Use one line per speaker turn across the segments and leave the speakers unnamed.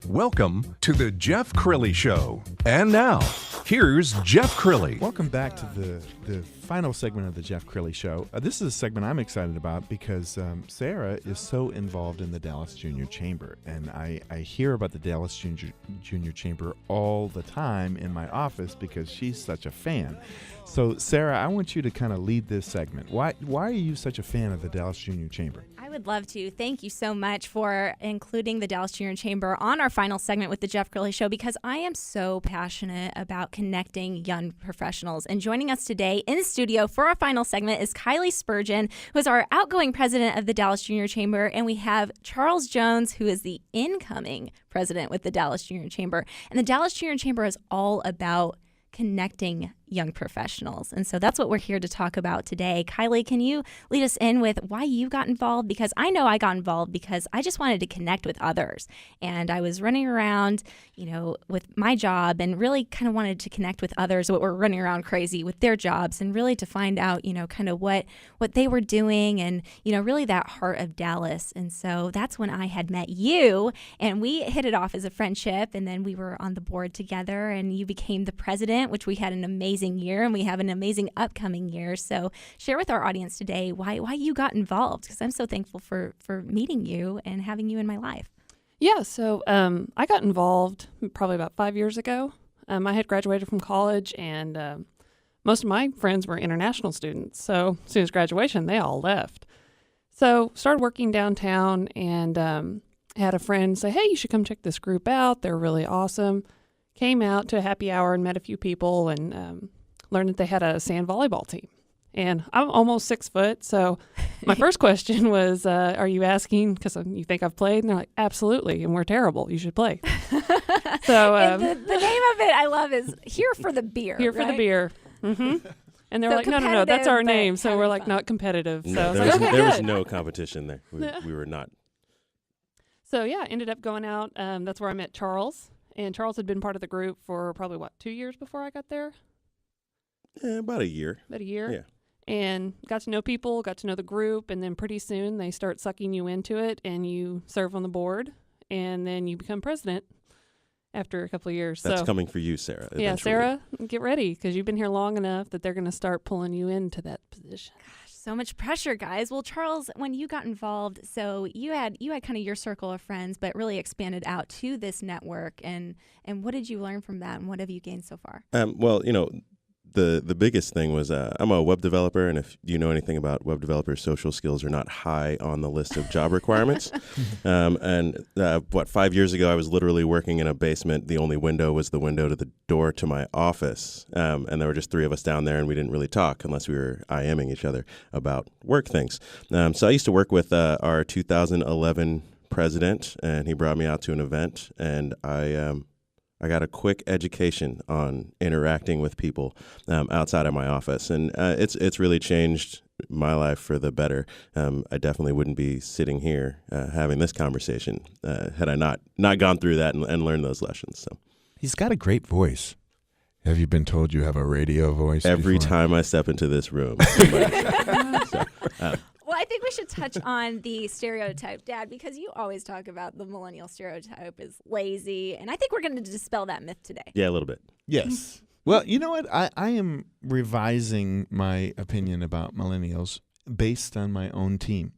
Welcome to the Jeff Crilley Show. And now, here's Jeff Crilley.
Welcome back to the final segment of the Jeff Crilley Show. This is a segment I'm excited about because Sarah is so involved in the Dallas Junior Chamber. And I hear about the Dallas Junior Chamber all the time in my office because she's such a fan. So, Sarah, I want you to kind of lead this segment. Why are you such a fan of the Dallas Junior Chamber?
I would love to. Thank you so much for including the Dallas Junior Chamber on our final segment with the Jeff Crilley Show because I am so passionate about connecting young professionals. And joining us today in the studio for our final segment is Kylie Spurgeon, who is our outgoing president of the Dallas Junior Chamber. And we have Charles Jones, who is the incoming president with the Dallas Junior Chamber. And the Dallas Junior Chamber is all about connecting young professionals. And so that's what we're here to talk about today. Kylie, can you lead us in with why you got involved? Because I know I got involved because I just wanted to connect with others. And I was running around, with my job and really kind of wanted to connect with others that were running around crazy with their jobs and really to find out, kind of what they were doing and, really that heart of Dallas. And so that's when I had met you and we hit it off as a friendship. And then we were on the board together and you became the president, which we had an amazing year and we have an amazing upcoming year. So share with our audience today why you got involved, because I'm so thankful for meeting you and having you in my life.
Yeah, so I got involved probably about 5 years ago. I had graduated from college and most of my friends were international students. So as soon as graduation, they all left. So started working downtown and had a friend say, hey, you should come check this group out. They're really awesome. Came out to a happy hour and met a few people and learned that they had a sand volleyball team. And I'm almost 6 foot, so my first question was, are you asking because you think I've played? And they're like, absolutely, and we're terrible. You should play. So
and the name of it I love is Here for the Beer.
Here for the beer. Mm-hmm. And they're like, no, that's our name. So we're like, fun. Not competitive.
No,
so
there was no competition there. We were not.
So yeah, ended up going out. That's where I met Charles. And Charles had been part of the group for probably, 2 years before I got there?
About a year.
About a year?
Yeah.
And got to know people, got to know the group, and then pretty soon they start sucking you into it, and you serve on the board, and then you become president after a couple of years.
That's coming for you, Sarah.
Yeah,
eventually.
Sarah, get ready, because you've been here long enough that they're going to start pulling you into that position.
So much pressure, guys. Well, Charles, when you got involved, so you had kind of your circle of friends, but really expanded out to this network. And what did you learn from that, and what have you gained so far?
Well, the biggest thing was I'm a web developer, and if you know anything about web developers, social skills are not high on the list of job requirements. 5 years ago, I was literally working in a basement. The only window was the window to the door to my office, and there were just 3 of us down there, and we didn't really talk unless we were IMing each other about work things. So I used to work with our 2011 president, and he brought me out to an event, and I got a quick education on interacting with people outside of my office, and it's really changed my life for the better. I definitely wouldn't be sitting here having this conversation had I not gone through that and learned those lessons. So
he's got a great voice. Have you been told you have a radio voice?
Every
before?
time I step into this room.
Well, I think we should touch on the stereotype, Dad, because you always talk about the millennial stereotype as lazy, and I think we're going to dispel that myth today.
Yeah, a little bit.
Yes. Well, you know what? I am revising my opinion about millennials based on my own team.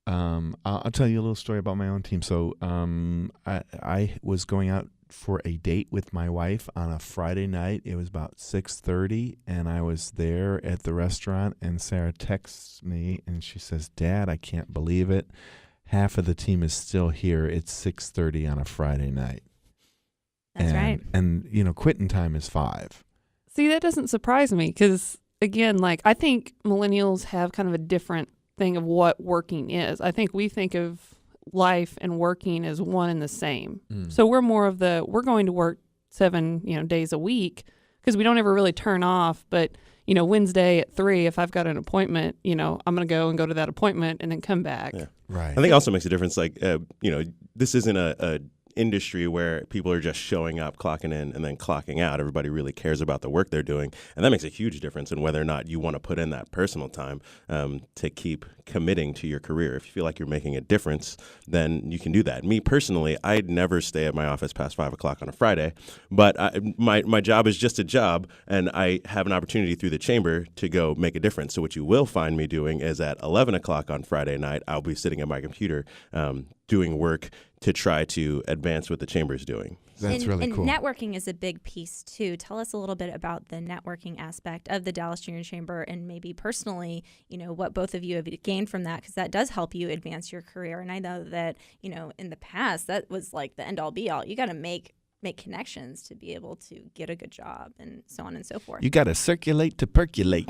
I'll tell you a little story about my own team. So I was going out for a date with my wife on a Friday night. It was about 6:30, and I was there at the restaurant, and Sarah texts me, and she says, Dad, I can't believe it. Half of the team is still here. It's 6:30 on a Friday night.
That's right.
And, quitting time is 5.
See, that doesn't surprise me because, again, I think millennials have kind of a different thing of what working is. I think we think of life and working as one and the same. So we're more of we're going to work 7, days a week because we don't ever really turn off. But, Wednesday at 3, if I've got an appointment, I'm going to go to that appointment and then come back.
Yeah.
Right.
I think it also makes a difference. This isn't a industry where people are just showing up, clocking in, and then clocking out. Everybody really cares about the work they're doing, and that makes a huge difference in whether or not you want to put in that personal time to keep committing to your career. If you feel like you're making a difference, then you can do that. Me personally, I'd never stay at my office past 5 o'clock on a Friday, but my job is just a job, and I have an opportunity through the chamber to go make a difference. So what you will find me doing is at 11 o'clock on Friday night, I'll be sitting at my computer doing work to try to advance what the chamber is doing.
That's really cool.
And networking is a big piece, too. Tell us a little bit about the networking aspect of the Dallas Junior Chamber and maybe personally, what both of you have gained from that, because that does help you advance your career. And I know that, in the past, that was like the end-all, be-all. You got to make connections to be able to get a good job and so on and so forth.
You got to circulate to percolate.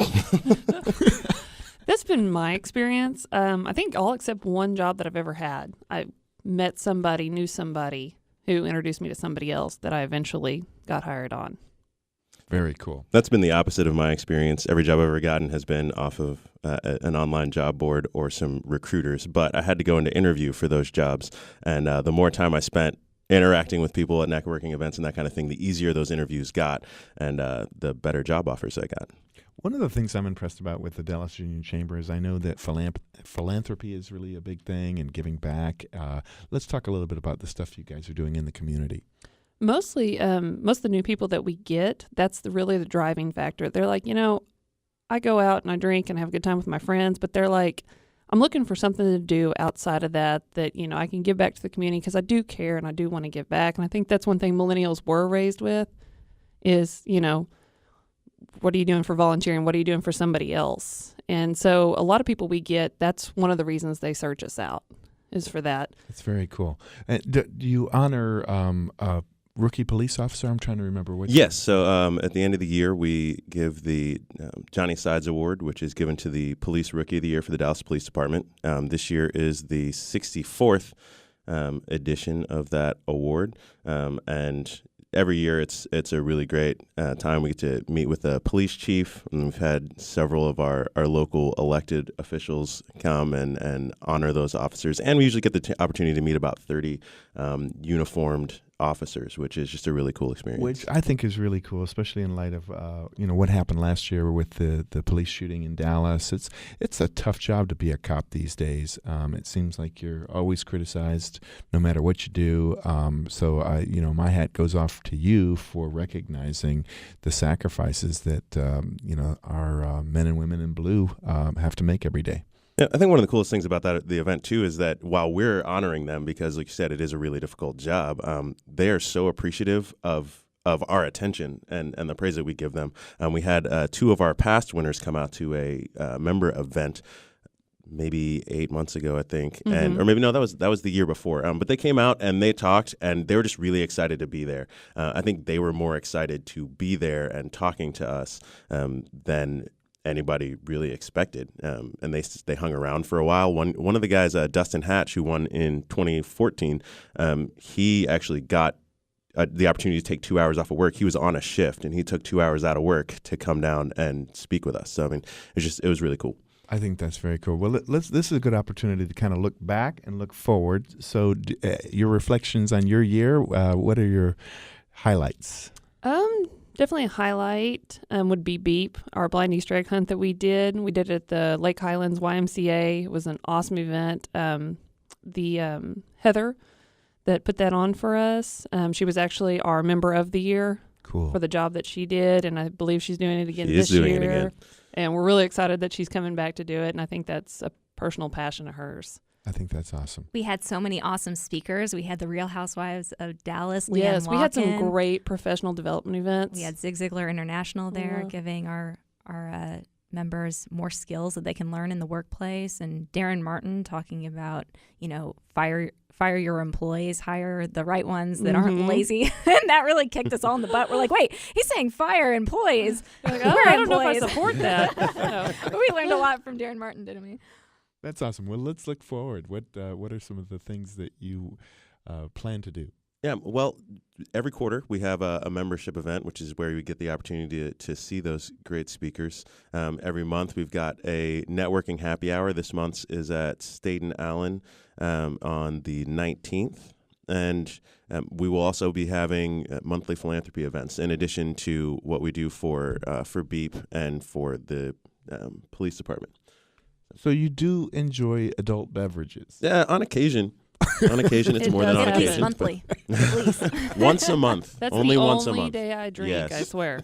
That's been my experience. I think all except one job that I've ever had. I met somebody, knew somebody who introduced me to somebody else that I eventually got hired on.
Very cool.
That's been the opposite of my experience. Every job I've ever gotten has been off of an online job board or some recruiters, but I had to go into interview for those jobs. And the more time I spent interacting with people at networking events and that kind of thing, the easier those interviews got and the better job offers I got.
One of the things I'm impressed about with the Dallas Junior Chamber is I know that philanthropy is really a big thing and giving back. Let's talk a little bit about the stuff you guys are doing in the community.
Mostly, most of the new people that we get, that's really the driving factor. They're like, I go out and I drink and have a good time with my friends, but they're like, I'm looking for something to do outside of that, I can give back to the community because I do care and I do want to give back. And I think that's one thing millennials were raised with is, what are you doing for volunteering? What are you doing for somebody else? And so a lot of people we get, that's one of the reasons they search us out is for that.
That's very cool. Do you honor a rookie police officer? I'm trying to remember which.
Yes. So at the end of the year, we give the Johnny Sides Award, which is given to the Police Rookie of the Year for the Dallas Police Department. This year is the 64th edition of that award. And every year it's a really great time. We get to meet with the police chief, and we've had several of our local elected officials come and honor those officers. And we usually get the opportunity to meet about 30 uniformed officers, which is just a really cool experience.
Which I think is really cool, especially in light of what happened last year with the police shooting in Dallas. It's a tough job to be a cop these days. It seems like you're always criticized, no matter what you do. So my hat goes off to you for recognizing the sacrifices that our men and women in blue have to make every day.
Yeah, I think one of the coolest things about the event, too, is that while we're honoring them, because, like you said, it is a really difficult job, they are so appreciative of our attention and the praise that we give them. We had two of our past winners come out to a member event maybe 8 months ago, I think, or maybe no, that was the year before. But they came out and they talked, and they were just really excited to be there. I think they were more excited to be there and talking to us than anybody really expected, and they hung around for a while. One of the guys, Dustin Hatch, who won in 2014, he actually got the opportunity to take 2 hours off of work. He was on a shift, and he took 2 hours out of work to come down and speak with us. So I mean, it was really cool.
I think that's very cool. Well, this is a good opportunity to kind of look back and look forward. So your reflections on your year, what are your highlights?
Definitely a highlight would be Beep, our blind Easter egg hunt that we did. We did it at the Lake Highlands YMCA. It was an awesome event. The Heather that put that on for us, she was actually our member of the year for the job that she did, and I believe she's doing it again this year.
It again.
And we're really excited that she's coming back to do it, and I think that's a personal passion of hers.
I think that's awesome.
We had so many awesome speakers. We had the Real Housewives of Leanne
Yes, we had some
Walken.
great professional development events.
We had Zig Ziglar International there, giving our members more skills that they can learn in the workplace. And Darren Martin talking about, fire your employees, hire the right ones that aren't lazy. And that really kicked us all in the butt. We're like, wait, he's saying fire employees.
Like,
We're
I don't know
employees.
if I support that.
We learned a lot from Darren Martin, didn't we?
That's awesome. Well, let's look forward. What are some of the things that you plan to do?
Yeah, well, every quarter we have a membership event, which is where we get the opportunity to see those great speakers. Every month we've got a networking happy hour. This month's is at Staten Island on the 19th. And we will also be having monthly philanthropy events in addition to what we do for BEEP and for the police department.
So you do enjoy adult beverages?
Yeah, on occasion. On occasion, it's more than on
At
occasion.
least monthly. At least.
Once a month.
That's
only
the
once
only
a month.
day I drink,
Yes.
I swear.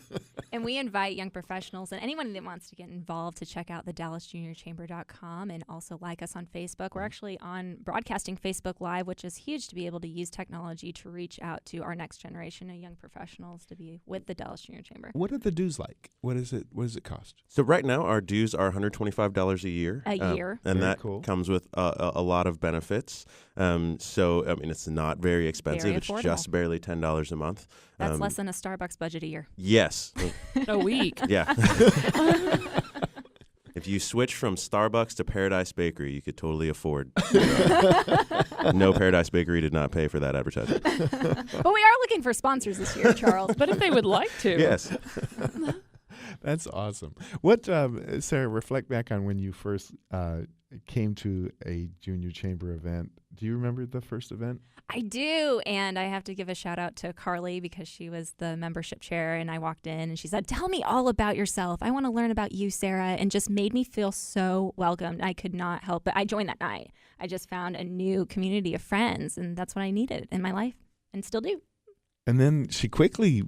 And we invite young professionals and anyone that wants to get involved to check out the DallasJuniorChamber.com and also like us on Facebook. We're actually on broadcasting Facebook Live, which is huge to be able to use technology to reach out to our next generation of young professionals to be with the Dallas Junior Chamber.
What are the dues like? What does it cost?
So right now, our dues are $125 a year.
A year.
And
Very
that
cool.
comes with a lot of benefits. So, I mean, it's not very expensive.
Very
It's
affordable.
just barely $10 a month.
That's less than a Starbucks budget a year.
Yes.
A week.
Yeah. If you switch from Starbucks to Paradise Bakery, you could totally afford. No, Paradise Bakery did not pay for that advertisement.
But we are looking for sponsors this year, Charles.
But if they would like to.
Yes.
That's awesome. What, Sarah, reflect back on when you first came to a junior chamber event. Do you remember the first event?
I do, and I have to give a shout out to Carly because she was the membership chair, and I walked in and she said, "Tell me all about yourself. I want to learn about you, Sarah," and just made me feel so welcomed. I could not help it. I joined that night. I just found a new community of friends, and that's what I needed in my life and still do.
And then she quickly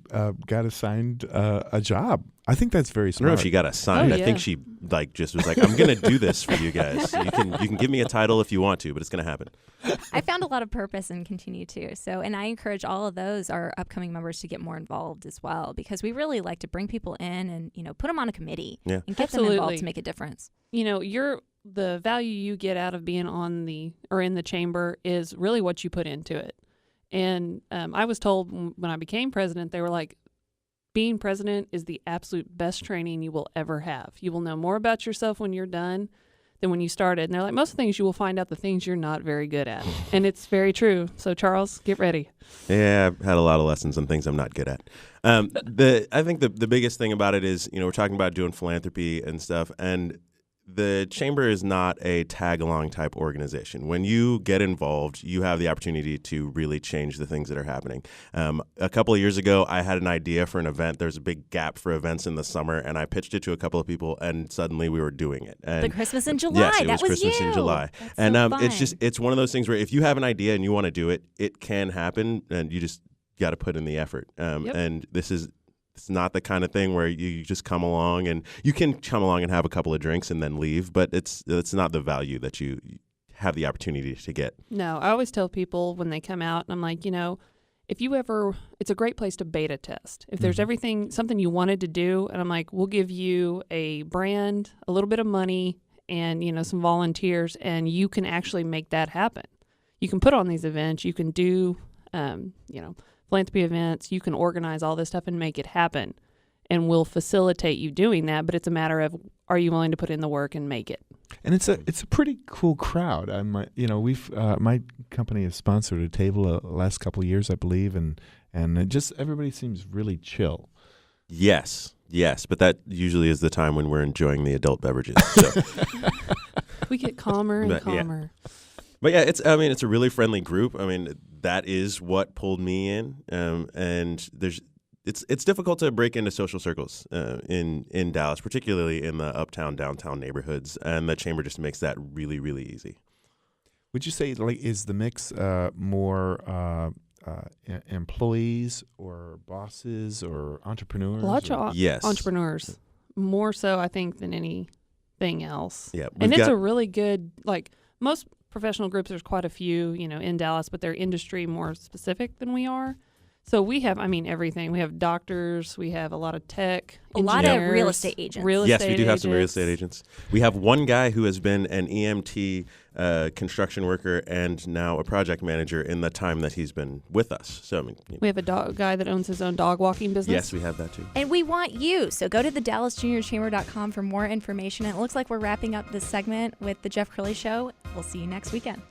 got assigned a job. I think that's very
I
smart.
don't know if she got assigned.
Oh,
I
yeah.
think she just was like, "I'm going to do this for you guys. You can give me a title if you want to, but it's going to happen."
I found a lot of purpose and continue to. So, and I encourage all of those, our upcoming members, to get more involved as well, because we really like to bring people in and, put them on a committee
Yeah.
and get them involved
Absolutely.
to make a difference.
The value you get out of being in the chamber is really what you put into it. And I was told when I became president, they were like, being president is the absolute best training you will ever have. You will know more about yourself when you're done than when you started. And they're like, most things you will find out the things you're not very good at. And it's very true. So, Charles, get ready.
Yeah, I've had a lot of lessons on things I'm not good at. I think the biggest thing about it is, we're talking about doing philanthropy and stuff, and the chamber is not a tag-along type organization. When you get involved, you have the opportunity to really change the things that are happening. A couple of years ago, I had an idea for an event. There's a big gap for events in the summer, and I pitched it to a couple of people, and suddenly we were doing it. And
The Christmas in July.
yes, it
that
was Christmas
you.
in July.
That's
And
so
it's
fun.
one of those things where if you have an idea and you want to do it, it can happen, and you just got to put in the effort. And it's not the kind of thing where you just come along, and you can come along and have a couple of drinks and then leave, but it's not the value that you have the opportunity to get.
No, I always tell people when they come out, and I'm like, it's a great place to beta test. If there's something you wanted to do, and I'm like, we'll give you a brand, a little bit of money, and, some volunteers, and you can actually make that happen. You can put on these events, you can do, philanthropy events, you can organize all this stuff and make it happen. And we'll facilitate you doing that, but it's a matter of, are you willing to put in the work and make it?
And it's a pretty cool crowd. We've my company has sponsored a table the last couple of years, I believe, and it just everybody seems really chill.
Yes, but that usually is the time when we're enjoying the adult beverages. So.
We get calmer and
But, yeah.
calmer.
But yeah, it's a really friendly group. I mean, that is what pulled me in. And it's difficult to break into social circles in Dallas, particularly in the uptown, downtown neighborhoods. And the chamber just makes that really, really easy.
Would you say is the mix more employees or bosses or entrepreneurs?
Lots of
Yes.
entrepreneurs, more so I think than anything else.
Yeah,
and
we've
it's
got-
a really good, most professional groups, there's quite a few, in Dallas, but they're industry more specific than we are. So we have, everything. We have doctors, we have a lot of tech,
A lot of
engineers,
real estate agents.
Yes, we do have some real estate agents. We have one guy who has been an EMT construction worker and now a project manager in the time that he's been with us. So
We have a guy that owns his own dog walking business.
yes, we have that too.
And we want you. So go to the DallasJuniorChamber.com for more information. And it looks like we're wrapping up this segment with the Jeff Crilley Show. We'll see you next weekend.